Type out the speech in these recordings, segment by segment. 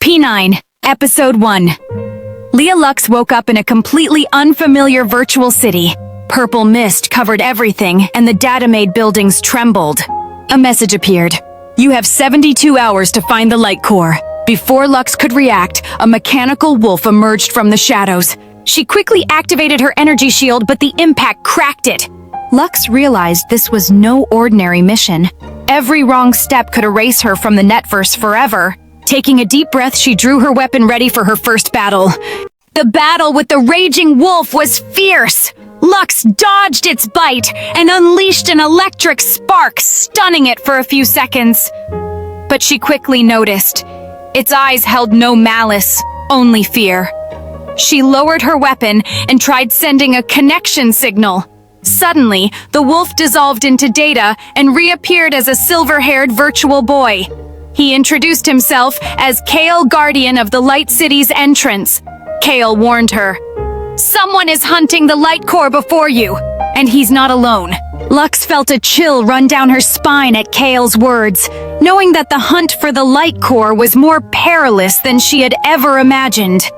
P9, Episode 1. Leah Lux woke up in a completely unfamiliar virtual city. Purple mist covered everything, and the datamade buildings trembled. A message appeared. You have 72 hours to find the light core. Before Lux could react, a mechanical wolf emerged from the shadows. She quickly activated her energy shield, but the impact cracked it. Lux realized this was no ordinary mission. Every wrong step could erase her from the netverse forever. Taking a deep breath, she drew her weapon ready for her first battle. The battle with the raging wolf was fierce. Lux dodged its bite and unleashed an electric spark, stunning it for a few seconds. But she quickly noticed. Its eyes held no malice, only fear. She lowered her weapon and tried sending a connection signal. Suddenly, the wolf dissolved into data and reappeared as a silver-haired virtual boy. He introduced himself as Kale, guardian of the Light City's entrance. Kale warned her, "Someone is hunting the light core before you, and he's not alone." Lux felt a chill run down her spine at Kale's words, knowing that the hunt for the light core was more perilous than she had ever imagined.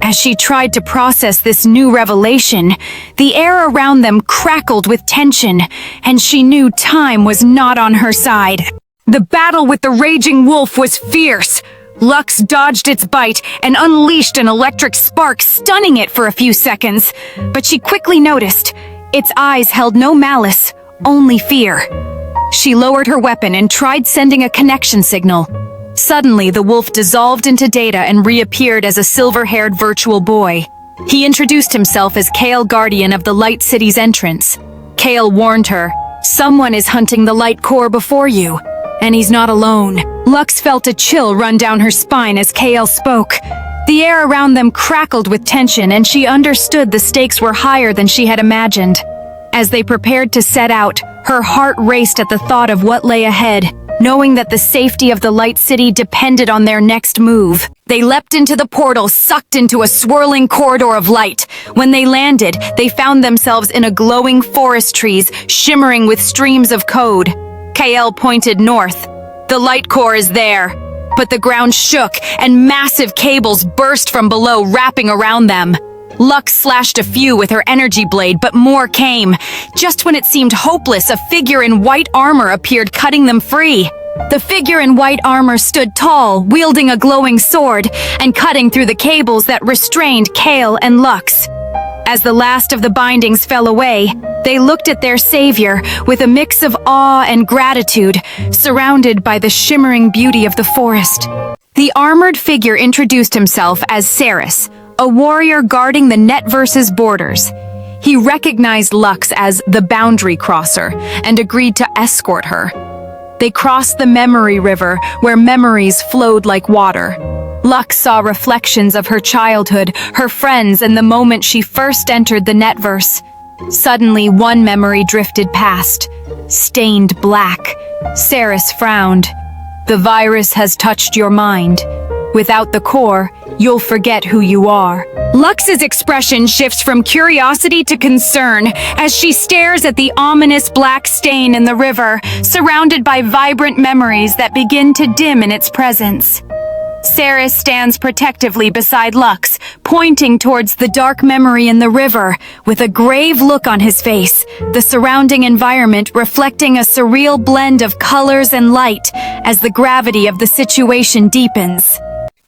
As she tried to process this new revelation, the air around them crackled with tension, and she knew time was not on her side. The battle with the raging wolf was fierce. Lux dodged its bite and unleashed an electric spark, stunning it for a few seconds. But she quickly noticed. Its eyes held no malice, only fear. She lowered her weapon and tried sending a connection signal. Suddenly, the wolf dissolved into data and reappeared as a silver-haired virtual boy. He introduced himself as Kale, guardian of the Light City's entrance. Kale warned her, "Someone is hunting the light core before you, and he's not alone." Lux felt a chill run down her spine as Kale spoke. The air around them crackled with tension, and she understood the stakes were higher than she had imagined. As they prepared to set out, her heart raced at the thought of what lay ahead, knowing that the safety of the Light City depended on their next move. They leapt into the portal, sucked into a swirling corridor of light. When they landed, they found themselves in a glowing forest trees, shimmering with streams of code. Kael pointed north. The light core is there. But the ground shook, and massive cables burst from below, wrapping around them. Lux slashed a few with her energy blade, but more came. Just when it seemed hopeless, a figure in white armor appeared, cutting them free. The figure in white armor stood tall, wielding a glowing sword, and cutting through the cables that restrained Kale and Lux. As the last of the bindings fell away, they looked at their savior with a mix of awe and gratitude, surrounded by the shimmering beauty of the forest. The armored figure introduced himself as Ceres, a warrior guarding the netverse's borders. He recognized Lux as the boundary crosser and agreed to escort her. They crossed the memory river, where memories flowed like water. Lux saw reflections of her childhood, her friends, and the moment she first entered the netverse. Suddenly, one memory drifted past, stained black. Ceres frowned. "The virus has touched your mind. Without the core, you'll forget who you are." Lux's expression shifts from curiosity to concern as she stares at the ominous black stain in the river, surrounded by vibrant memories that begin to dim in its presence. Ceres stands protectively beside Lux, pointing towards the dark memory in the river, with a grave look on his face, the surrounding environment reflecting a surreal blend of colors and light as the gravity of the situation deepens.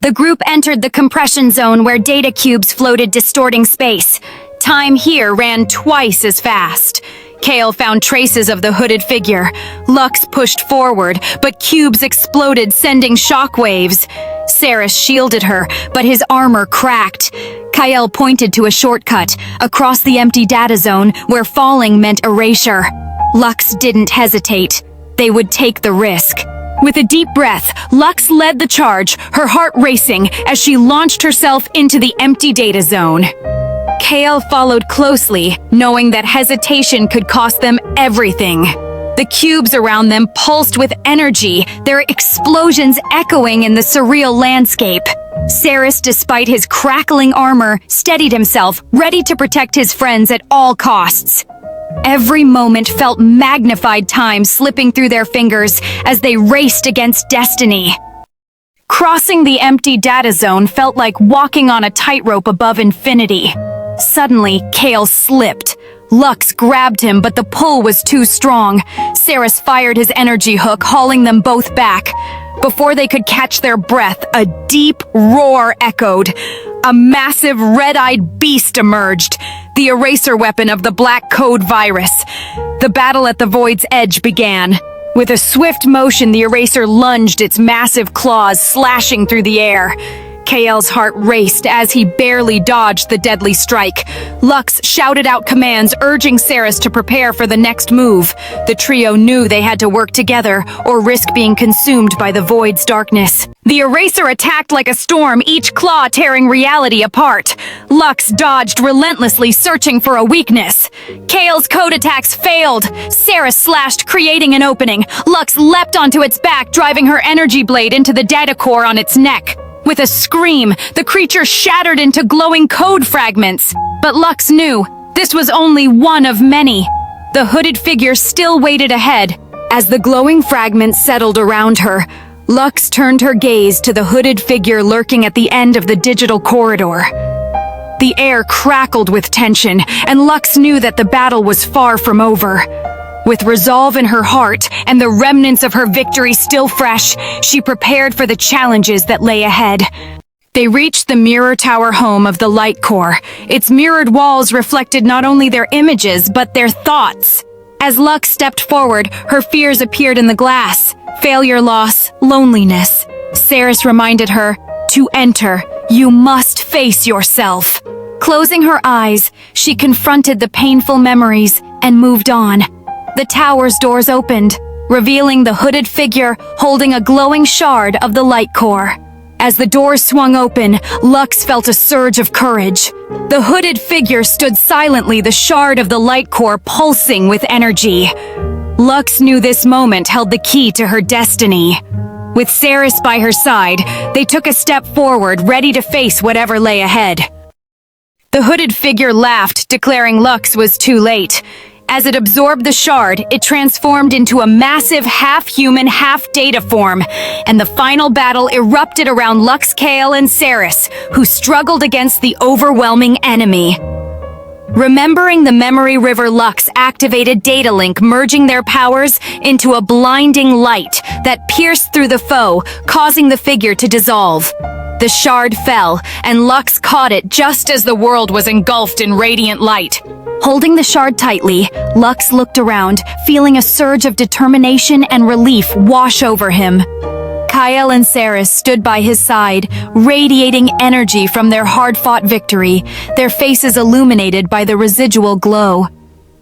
The group entered the compression zone where data cubes floated, distorting space. Time here ran twice as fast. Kale found traces of the hooded figure. Lux pushed forward, but cubes exploded, sending shockwaves. Ceres shielded her, but his armor cracked. Kael pointed to a shortcut, across the empty data zone, where falling meant erasure. Lux didn't hesitate. They would take the risk. With a deep breath, Lux led the charge, her heart racing as she launched herself into the empty data zone. Kale followed closely, knowing that hesitation could cost them everything. The cubes around them pulsed with energy, their explosions echoing in the surreal landscape. Ceres, despite his crackling armor, steadied himself, ready to protect his friends at all costs. Every moment felt magnified, time slipping through their fingers as they raced against destiny. Crossing the empty data zone felt like walking on a tightrope above infinity. Suddenly, Kale slipped. Lux grabbed him, but the pull was too strong. Ceres fired his energy hook, hauling them both back. Before they could catch their breath, a deep roar echoed. A massive red-eyed beast emerged, the eraser weapon of the Black Code virus. The battle at the Void's edge began. With a swift motion, the eraser lunged its massive claws, slashing through the air. Kael's heart raced as he barely dodged the deadly strike. Lux shouted out commands, urging Ceres to prepare for the next move. The trio knew they had to work together or risk being consumed by the Void's darkness. The eraser attacked like a storm, each claw tearing reality apart. Lux dodged relentlessly, searching for a weakness. Kael's code attacks failed. Ceres slashed, creating an opening. Lux leapt onto its back, driving her energy blade into the data core on its neck. With a scream, the creature shattered into glowing code fragments. But Lux knew this was only one of many. The hooded figure still waited ahead. As the glowing fragments settled around her, Lux turned her gaze to the hooded figure lurking at the end of the digital corridor. The air crackled with tension, and Lux knew that the battle was far from over. With resolve in her heart and the remnants of her victory still fresh, she prepared for the challenges that lay ahead. They reached the mirror tower home of the Light Core. Its mirrored walls reflected not only their images, but their thoughts. As Lux stepped forward, her fears appeared in the glass. Failure, loss, loneliness. Ceres reminded her, to enter, you must face yourself. Closing her eyes, she confronted the painful memories and moved on. The tower's doors opened, revealing the hooded figure holding a glowing shard of the Light Core. As the doors swung open, Lux felt a surge of courage. The hooded figure stood silently, the shard of the Light Core pulsing with energy. Lux knew this moment held the key to her destiny. With Ceres by her side, they took a step forward, ready to face whatever lay ahead. The hooded figure laughed, declaring Lux was too late. As it absorbed the shard, it transformed into a massive half-human, half-data form, and the final battle erupted around Lux, Kael, and Ceres, who struggled against the overwhelming enemy. Remembering the memory river, Lux activated Data Link, merging their powers into a blinding light that pierced through the foe, causing the figure to dissolve. The shard fell, and Lux caught it just as the world was engulfed in radiant light. Holding the shard tightly, Lux looked around, feeling a surge of determination and relief wash over him. Kael and Ceres stood by his side, radiating energy from their hard-fought victory, their faces illuminated by the residual glow.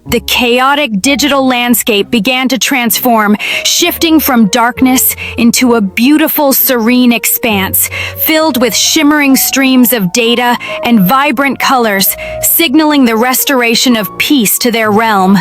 The chaotic digital landscape began to transform, shifting from darkness into a beautiful, serene expanse, filled with shimmering streams of data and vibrant colors, signaling the restoration of peace to their realm.